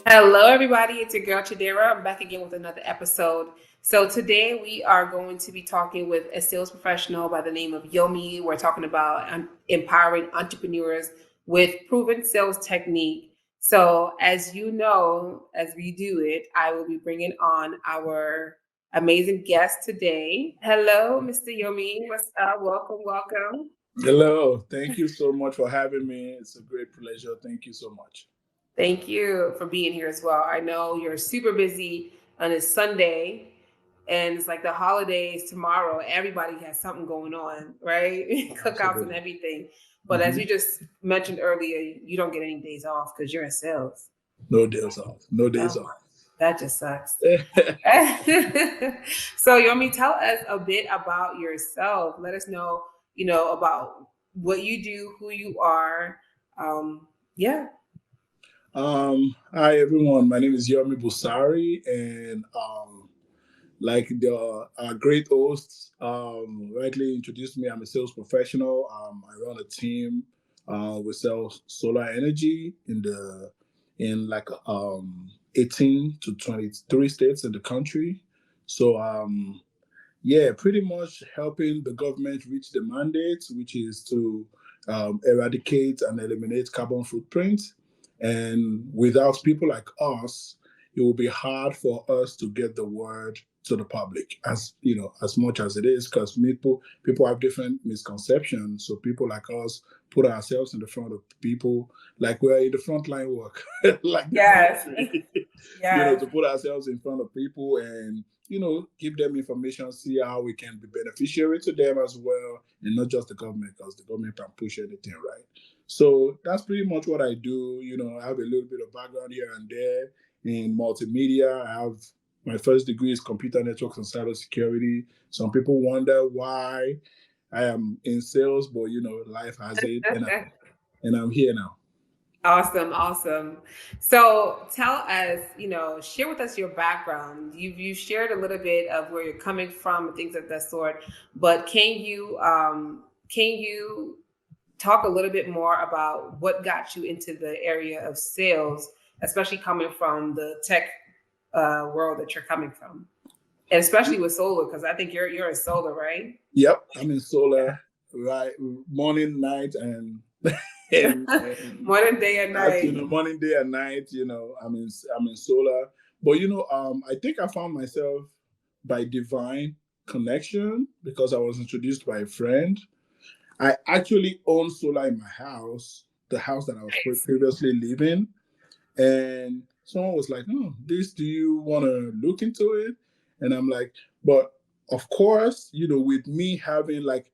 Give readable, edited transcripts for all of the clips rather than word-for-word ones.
Hello, everybody. It's your girl Chidera. I'm back again with another episode. So today we are going to be talking with a sales professional by the name of Yomi. We're talking about empowering entrepreneurs with proven sales technique. So as you know, as we do it, I will be bringing on our amazing guest today. Hello, Mr. Yomi. What's up? Welcome, welcome. Hello. Thank you so much for having me. It's a great pleasure. Thank you so much. Thank you for being here as well. I know you're super busy on a Sunday and it's like the holidays tomorrow. Everybody has something going on, right? Cookouts and Absolutely. everything. But as hmm you just mentioned earlier, you don't get any days off because you're in sales. No days off. No days Oh, off. that just sucks. So, Yomi, tell us a bit about yourself. Let us know, about what you do, who you are. Yeah. Hi everyone. My name is Yomi Busari, and like the great hosts rightly introduced me, I'm a sales professional. I run a team. We sell solar energy in like 18 to 23 states in the country. So yeah, pretty much helping the government reach the mandate, which is to eradicate and eliminate carbon footprint. And without people like us, it will be hard for us to get the word to the public as as much as it is, because people have different misconceptions. So people like us put ourselves in the front of people, like we're in the frontline work, like the Yes. military, Yes. to put ourselves in front of people and give them information, see how we can be beneficiary to them as well, and not just the government, because the government can push anything, right? So that's pretty much what I do. I have a little bit of background here and there in multimedia. I have my first degree is computer networks and cybersecurity. Some people wonder why I am in sales, but life has it, and I'm here now. Awesome, awesome. So tell us, share with us your background. You shared a little bit of where you're coming from and things of that sort, but can you talk a little bit more about what got you into the area of sales, especially coming from the tech world that you're coming from, and especially with solar, because I think you're a solar, right? Yep, I'm in solar, right? Morning, night, and and Morning, day, and night. morning, day, and night. I'm in solar, but I think I found myself by divine connection because I was introduced by a friend. I actually own solar in my house, the house that I was previously living, and someone was like, "Oh, this, do you want to look into it?" And I'm like, "But of course, with me having, like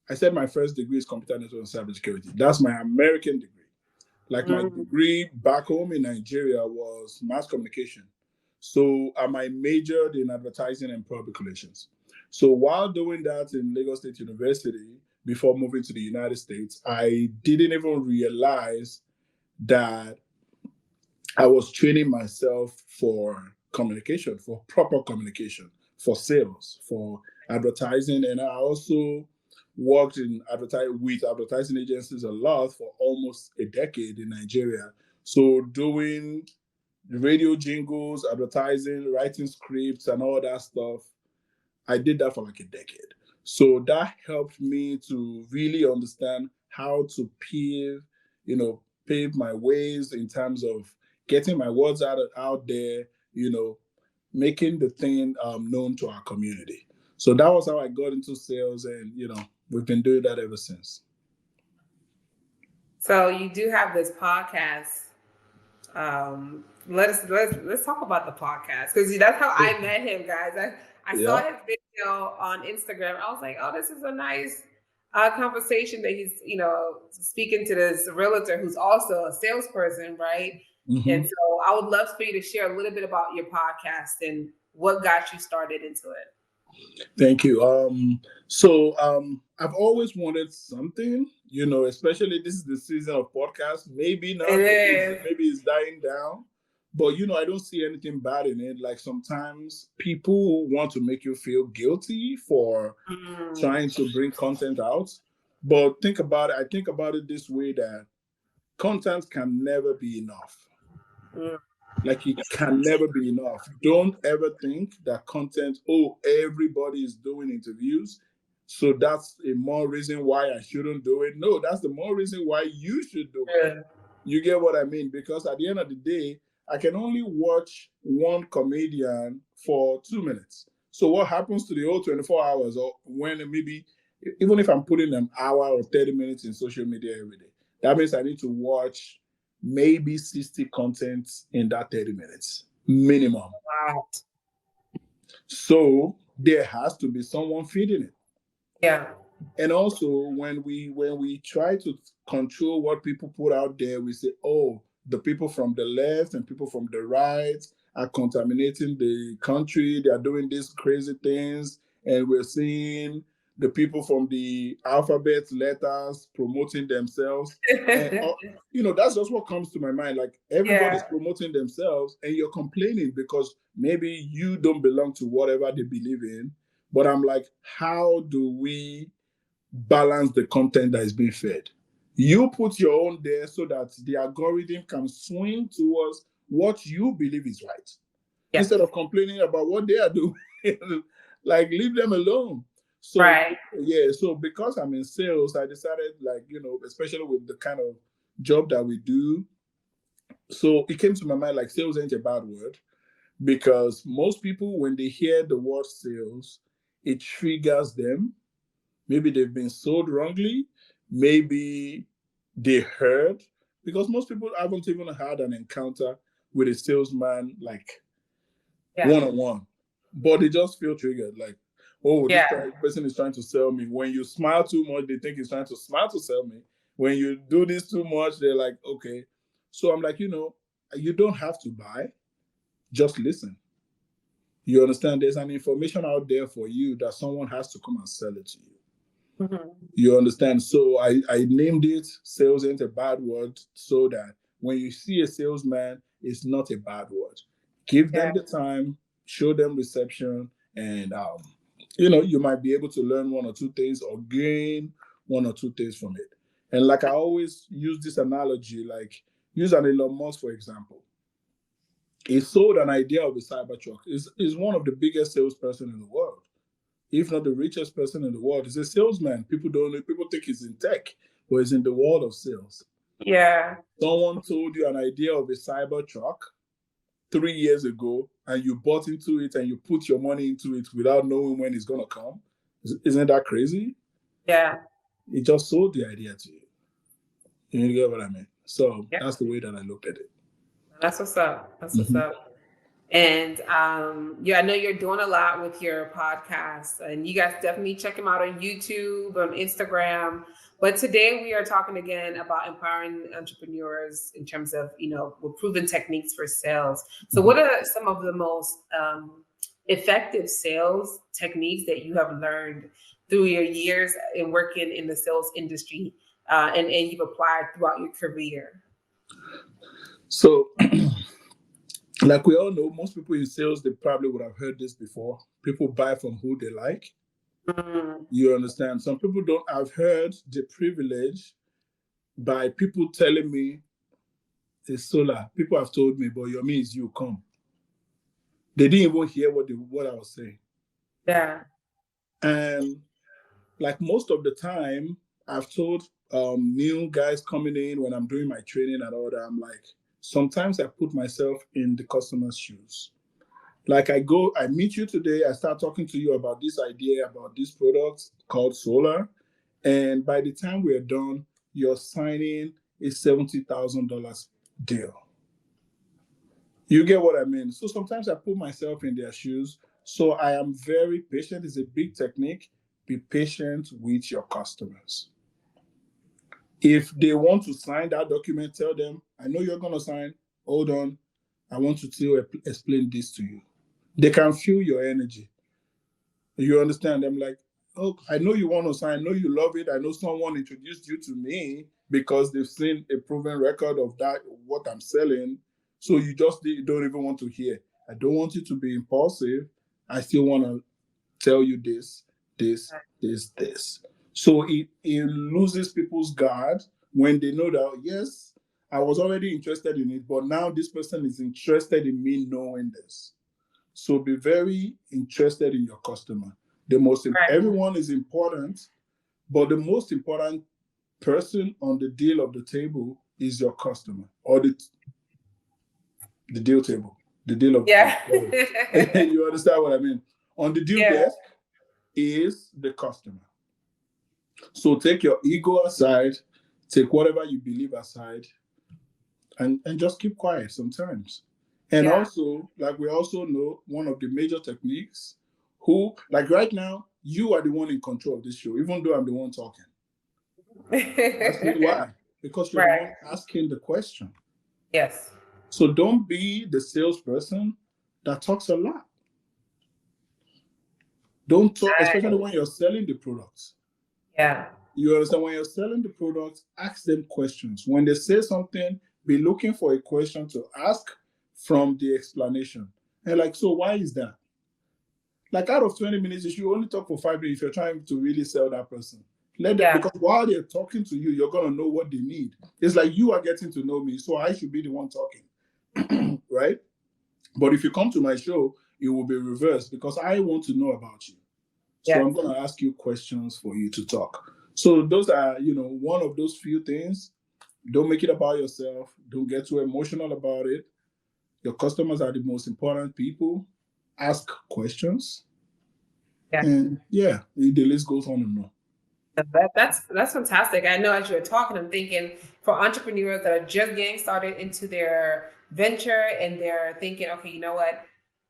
I said, my first degree is computer network and cybersecurity. That's my American degree. Like my Mm. degree back home in Nigeria was mass communication. So I majored in advertising and public relations. So while doing that in Lagos State University, before moving to the United States, I didn't even realize that I was training myself for communication, for proper communication, for sales, for advertising, and I also worked in with advertising agencies a lot for almost a decade in Nigeria. So doing radio jingles, advertising, writing scripts, and all that stuff, I did that for like a decade. So that helped me to really understand how to pave my ways in terms of getting my words out there, you know, making the thing known to our community. So that was how I got into sales, and we've been doing that ever since. So you do have this podcast. Let's talk about the podcast because that's how I met him, guys. I saw Yeah. his video on Instagram. I was like, oh, this is a nice conversation that he's speaking to this realtor who's also a salesperson, right? And hmm so I would love for you to share a little bit about your podcast and what got you started into it. Thank you. I've always wanted something, especially this is the season of podcasts. Maybe It not, is. maybe it's dying down, but I don't see anything bad in it. Like sometimes people want to make you feel guilty for Mm. trying to bring content out. But think about it. I think about it this way, that content can never be enough. Mm. Like it can never be enough. Don't ever think that content, oh, everybody is doing interviews. So that's a more reason why I shouldn't do it. No, that's the more reason why you should do it. Yeah. You get what I mean? Because at the end of the day, I can only watch one comedian for 2 minutes. So what happens to the whole 24 hours, or when maybe, even if I'm putting an hour or 30 minutes in social media every day, that means I need to watch maybe 60 contents in that 30 minutes minimum. Wow. So there has to be someone feeding it. Yeah. And also when we try to control what people put out there, we say, oh, the people from the left and people from the right are contaminating the country, they are doing these crazy things, and we're seeing the people from the alphabet letters promoting themselves. And that's just what comes to my mind. Like Yeah. everybody's promoting themselves and you're complaining because maybe you don't belong to whatever they believe in. But I'm like, how do we balance the content that is being fed? You put your own there so that the algorithm can swing towards what you believe is right Yeah. instead of complaining about what they are doing. Like, leave them alone. So, Right. yeah, so because I'm in sales, I decided, like, especially with the kind of job that we do. So it came to my mind, like, sales ain't a bad word because most people, when they hear the word sales, it triggers them. Maybe they've been sold wrongly. Maybe they heard, because most people haven't even had an encounter with a salesman, like Yeah. one on one, but they just feel triggered. Like, oh, this Yeah. person is trying to sell me. When you smile too much, they think he's trying to smile to sell me. When you do this too much, they're like, okay. So I'm like, you don't have to buy, just listen. You understand? There's an information out there for you that someone has to come and sell it to you. Mhm. You understand? So I named it Sales Ain't a Bad Word, so that when you see a salesman, it's not a bad word. Give Yeah. them the time, show them reception, and you might be able to learn one or two things or gain one or two things from it. And like I always use this analogy, like use an Elon Musk, for example. He sold an idea of a Cybertruck. Is one of the biggest salesperson in the world, if not the richest person in the world. He's a salesman. People don't know. People think he's in tech, but he's in the world of sales. Yeah. Someone told you an idea of a cyber truck 3 years ago, and you bought into it and you put your money into it without knowing when it's gonna come. Isn't that crazy? Yeah. He just sold the idea to you. You get what I mean? So Yeah. that's the way that I looked at it. That's what's up. That's what's Mhm. up. And yeah, I know you're doing a lot with your podcast, and you guys definitely check him out on YouTube, on Instagram. But today we are talking again about empowering entrepreneurs in terms of, with proven techniques for sales. So, Mhm. what are some of the most effective sales techniques that you have learned through your years in working in the sales industry, and you've applied throughout your career? So, like we all know, most people in sales, they probably would have heard this before. People buy from who they like. Mm, You understand? Some people don't have heard the privilege by people telling me it's solar. People have told me, but your means you come. They didn't even hear what I was saying. yeah, And like most of the time, I've told new guys coming in when I'm doing my training and all that, I'm like, sometimes I put myself in the customer's shoes. Like I meet you today, I start talking to you about this idea, about this product called solar. And by the time we're done, you're signing a $70,000 deal. You get what I mean? So sometimes I put myself in their shoes. So I am very patient. It's a big technique. Be patient with your customers. If they want to sign that document, tell them, I know you're going to sign. Hold on. I want to still explain this to you. They can feel your energy. You understand? I'm like, oh, I know you want to sign. I know you love it. I know someone introduced you to me because they've seen a proven record of that, what I'm selling. So you just don't even want to hear. I don't want you to be impulsive. I still want to tell you this, this, this. So it loses people's guard when they know that, yes, I was already interested in it, but now this person is interested in me knowing this. So be very interested in your customer. Right. Everyone is important, but the most important person on the deal of the table is your customer, or the deal table, the deal of Yeah. you understand what I mean? On the deal Yeah. desk is the customer. So take your ego aside, take whatever you believe aside, and just keep quiet sometimes. And Yeah. also, like we also know, one of the major techniques, who, like right now, you are the one in control of this show, even though I'm the one talking. Ask me why. Because you're the Right. one asking the question. Yes. So don't be the salesperson that talks a lot. Don't talk, especially Nice. when you're selling the products. Yeah. You understand? When you're selling the products, ask them questions. When they say something, be looking for a question to ask from the explanation. And like, so why is that? Like out of 20 minutes, you should only talk for 5 minutes if you're trying to really sell that person. Let them, Yeah. because while they're talking to you, you're gonna know what they need. It's like you are getting to know me, so I should be the one talking, right? But if you come to my show, it will be reversed because I want to know about you. So Yes. I'm gonna ask you questions for you to talk. So those are, one of those few things. Don't make it about yourself. Don't get too emotional about it. Your customers are the most important people. Ask questions. Yeah. And yeah, the list goes on and on. That's fantastic. I know as you were talking, I'm thinking for entrepreneurs that are just getting started into their venture and they're thinking, okay, you know what?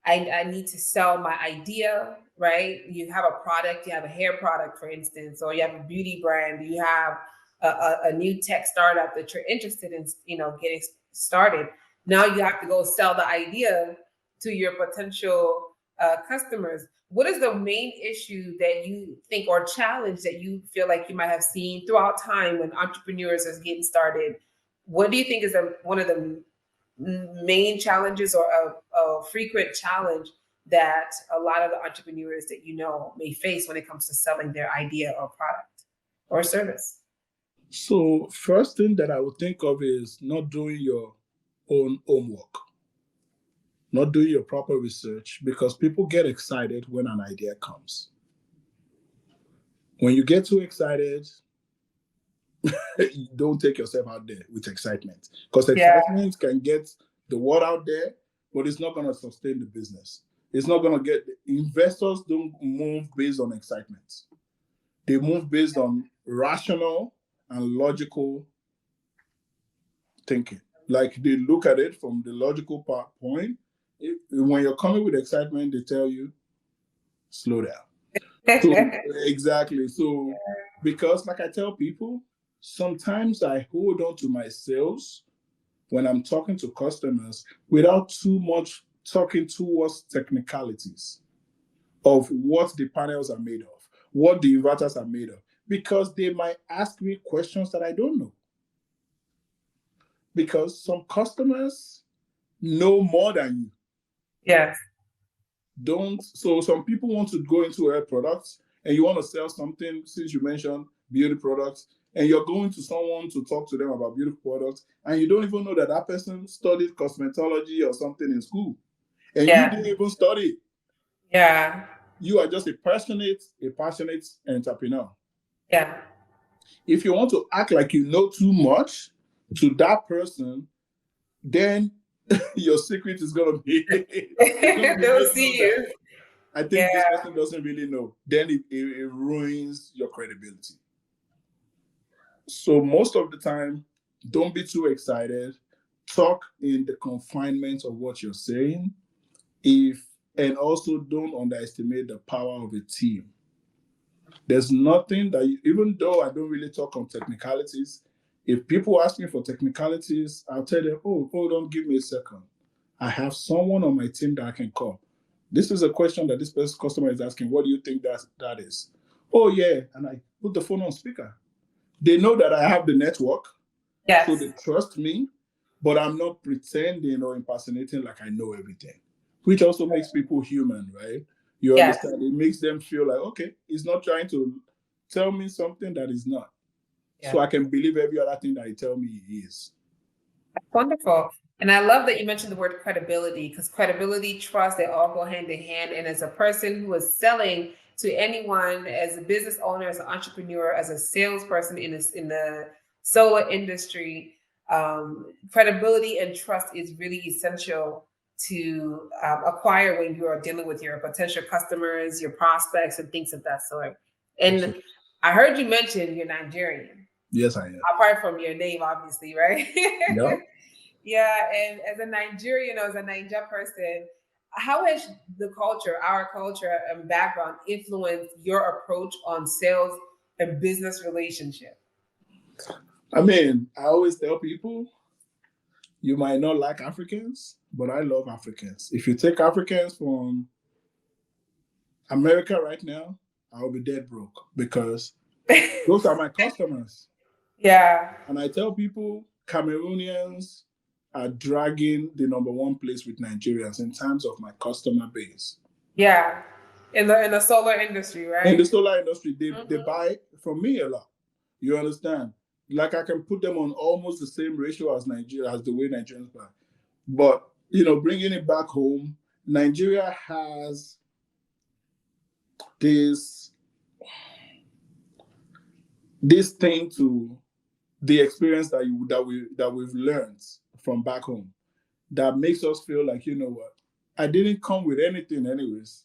I need to sell my idea, right? You have a product, you have a hair product, for instance, or you have a beauty brand, you have a new tech startup that you're interested in, getting started. Now you have to go sell the idea to your potential customers. What is the main issue that you think or challenge that you feel like you might have seen throughout time when entrepreneurs are getting started? What do you think is one of the main challenges or a frequent challenge that a lot of the entrepreneurs that you know may face when it comes to selling their idea or product or service? So first thing that I would think of is not doing your own homework, not doing your proper research, because people get excited when an idea comes. When you get too excited, don't take yourself out there with excitement, because Yeah. excitement can get the word out there, but it's not going to sustain the business. It's not going to get investors don't move based on excitement. They move based on rational and logical thinking. Like they look at it from the logical point. When you're coming with excitement, they tell you slow down. So exactly. So because like I tell people, sometimes I hold on to my sales when I'm talking to customers without too much talking towards technicalities of what the panels are made of, what the inverters are made of, because they might ask me questions that I don't know. Because some customers know more than you. Yes. Don't So some people want to go into hair products and you want to sell something, since you mentioned beauty products, and you're going to someone to talk to them about beauty products, and you don't even know that that person studied cosmetology or something in school, and you Yeah. didn't even study. Yeah. You are just a passionate entrepreneur. Yeah. If you want to act like you know too much to that person, then your secret is gonna be it's gonna be They'll made known see that you. I Yeah. think this person doesn't really know. Then it ruins your credibility. So most of the time, don't be too excited. Talk in the confinement of what you're saying. If and also don't underestimate the power of a team. There's nothing that even though I don't really talk on technicalities, if people ask me for technicalities, I'll tell them, oh, hold on, give me a second. I have someone on my team that I can call. This is a question that this person customer is asking. What do you think that is? Oh yeah, and I put the phone on speaker. They know that I have the network, so Yes. they trust me, but I'm not pretending or impersonating like I know everything, which also makes people human, right? You Yes. understand? It makes them feel like, okay, he's not trying to tell me something that is not. So Yeah. I can believe every other thing that he tell me he is. Wonderful. And I love that you mentioned the word credibility because credibility, trust, they all go hand in hand. And as a person who is selling to anyone, as a business owner, as an entrepreneur, as a salesperson in this in the solar industry, credibility and trust is really essential to acquire when you are dealing with your potential customers, your prospects, and things of that sort. And Absolutely. I heard you mention you're Nigerian, Yes, I am. apart from your name, obviously, right? Yep. Yeah, and as a Nigerian, as a Niger person, how has the culture, our culture and background influenced your approach on sales and business relationship? I mean, I always tell people you might not like Africans, but I love Africans. If you take Africans from America right now, I'll be dead broke because those are my customers. Yeah, And I tell people Cameroonians are dragging the number one place with Nigerians in terms of my customer base. yeah, in the solar industry, In right? the solar industry, they Mhm. buy from me a lot. You understand? Like I can put them on almost the same ratio as Nigeria, as the way Nigerians buy. But bringing it back home, Nigeria has this this thing to the experience that we've learned from back home that makes us feel like, you know what, I didn't come with anything anyways.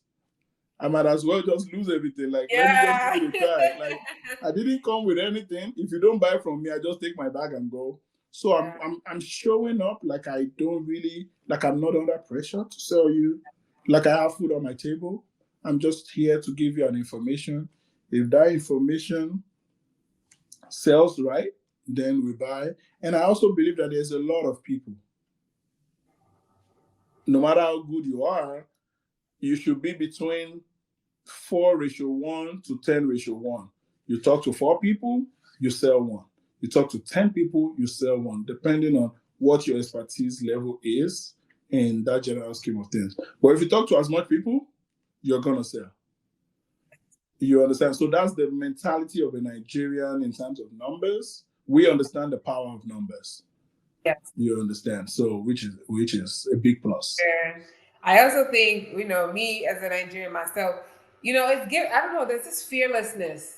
I might as well just lose everything. Like, let me just give Yeah. it a try. Like, I didn't come with anything. If you don't buy from me, I just take my bag and go. So I'm Yeah. I'm I'm showing up like I don't really like I'm not under pressure to sell you. Like I have food on my table. I'm just here to give you an information. If that information sells right, then we buy. And I also believe that there's a lot of people, no matter how good you are, you should be between 4:1 to 10:1. You talk to 4 people, you sell one. You talk to 10 people, you sell one, depending on what your expertise level is in that general scheme of things. But if you talk to as much people, you're going to sell. You understand? So that's the mentality of a Nigerian in terms of numbers. We understand the power of numbers. Yes. You understand? So which is a big plus. And I also think, me as a Nigerian myself, I don't know, there's this fearlessness.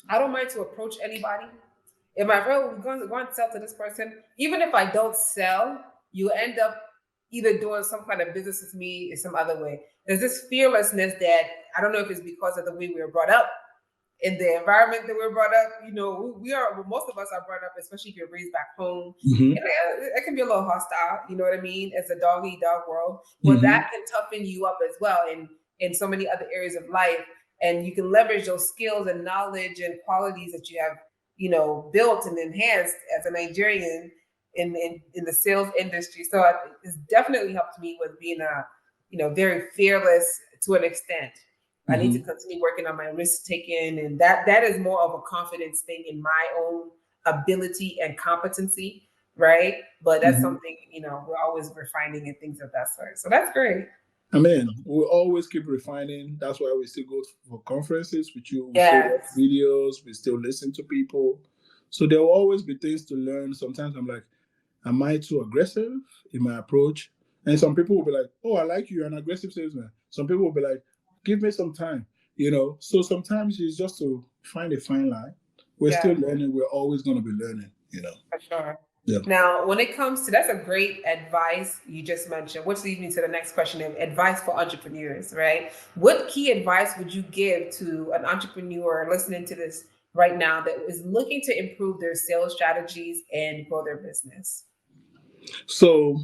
I don't mind to approach anybody. If my friend was going to sell to this person, even if I don't sell, you end up either doing some kind of business with me in some other way. There's this fearlessness that I don't know if it's because of the way we were brought up in the environment that we're brought up. We are, most of us are brought up, especially if you're raised back home. Mm-hmm. It can be a little hostile, you know what I mean? It's a dog eat dog world, but Mm-hmm. that can toughen you up as well in so many other areas of life. And you can leverage those skills and knowledge and qualities that you have, built and enhanced as a Nigerian in the sales industry. So it's definitely helped me with being very fearless to an extent. I need to Mm-hmm. continue working on my risk taking, and that is more of a confidence thing in my own ability and competency, right? But that's Mm-hmm. something we're always refining and things of that sort. So that's great. I mean, we always keep refining. That's why we still go for conferences with you. We still watch Yes. videos. We still listen to people. So there will always be things to learn. Sometimes I'm like, am I too aggressive in my approach? And some people will be like, oh, I like you. You're an aggressive salesman. Some people will be like, give me some time. So sometimes it's just to find a fine line. We're still Yeah. learning. We're always going to be learning. For sure. Yeah. Now, when it comes to that's a great advice you just mentioned, which leads me to the next question of advice for entrepreneurs, right? What key advice would you give to an entrepreneur listening to this right now that is looking to improve their sales strategies and grow their business? So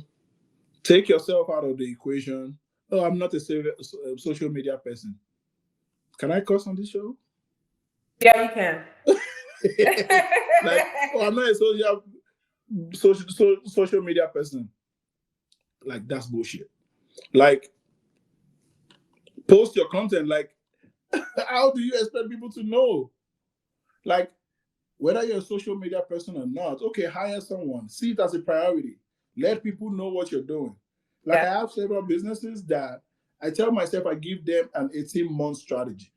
take yourself out of the equation. Oh, I'm not a social media person. Can I cuss on this show? Yeah, you can. Like, oh, I'm not a social media person. Like, that's bullshit. Like, post your content. Like, how do you expect people to know? Like, whether you're a social media person or not, okay, hire someone. See it as a priority. Let people know what you're doing. Like, Yeah. I have several businesses that I tell myself I give them an 18-month strategy.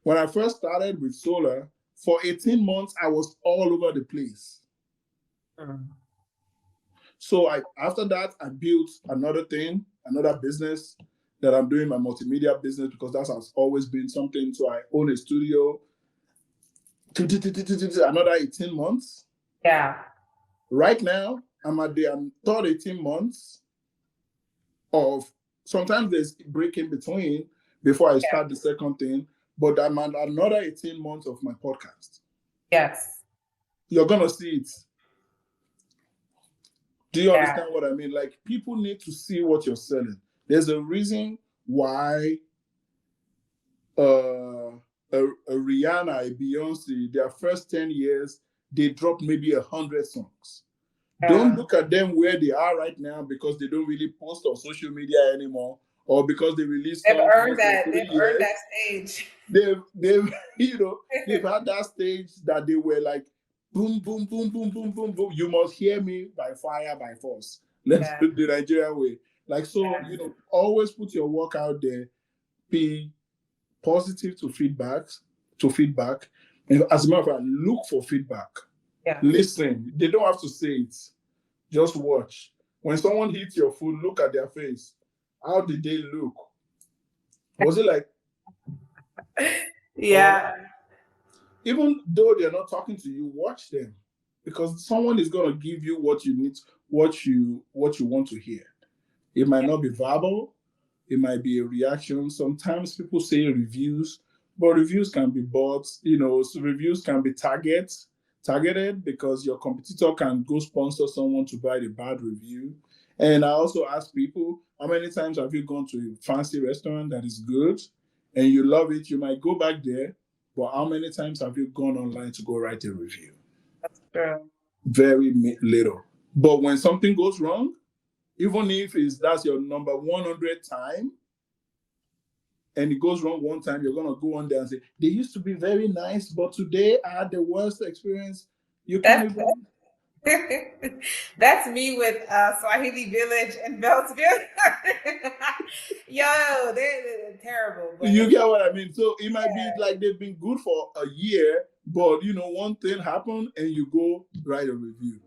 When I first started with solar, for 18 months, I was all over the place. Mm. So after that, I built another thing, another business that I'm doing, my multimedia business, because that has always been something. So I own a studio. Another 18 months. Yeah. Right now, I'm at the third 18 months of, sometimes there's a break in between before I start the second thing, but I'm at another 18 months of my podcast. Yes. You're going to see it. Do you understand what I mean? Like, people need to see what you're selling. There's a reason why a Rihanna, a Beyonce, their first 10 years, they dropped maybe 100 songs. Don't look at them where they are right now because they don't really post on social media anymore, or because they released They've songs earned for that. 3 They've earned years. that stage. They've they've had that stage that they were like, boom, boom, boom, boom, boom, boom, boom. You must hear me by fire, by force. Let's do the Nigerian way. Like, so, always put your work out there. Be positive to feedback. And as a matter of fact, look for feedback. Listen. They don't have to say it. Just watch. When someone hits your food, look at their face. How did they look? Was it like, even though they're not talking to you, watch them, because someone is going to give you what you need, what you want to hear. It might not be verbal, it might be a reaction. Sometimes people say reviews, but reviews can be bought. So reviews can be targeted, because your competitor can go sponsor someone to buy the bad review. And I also ask people, how many times have you gone to a fancy restaurant that is good and you love it? You might go back there, but how many times have you gone online to go write a review? That's true. Very little. But when something goes wrong, even if that's your number 100 time, and it goes wrong one time, you're gonna go on there and say, they used to be very nice, but today I had the worst experience. You can't even. That's me with Swahili Village and Beltsville. Yo, they're terrible. But You get what I mean? So it might be like they've been good for a year, but one thing happened and you go write a review.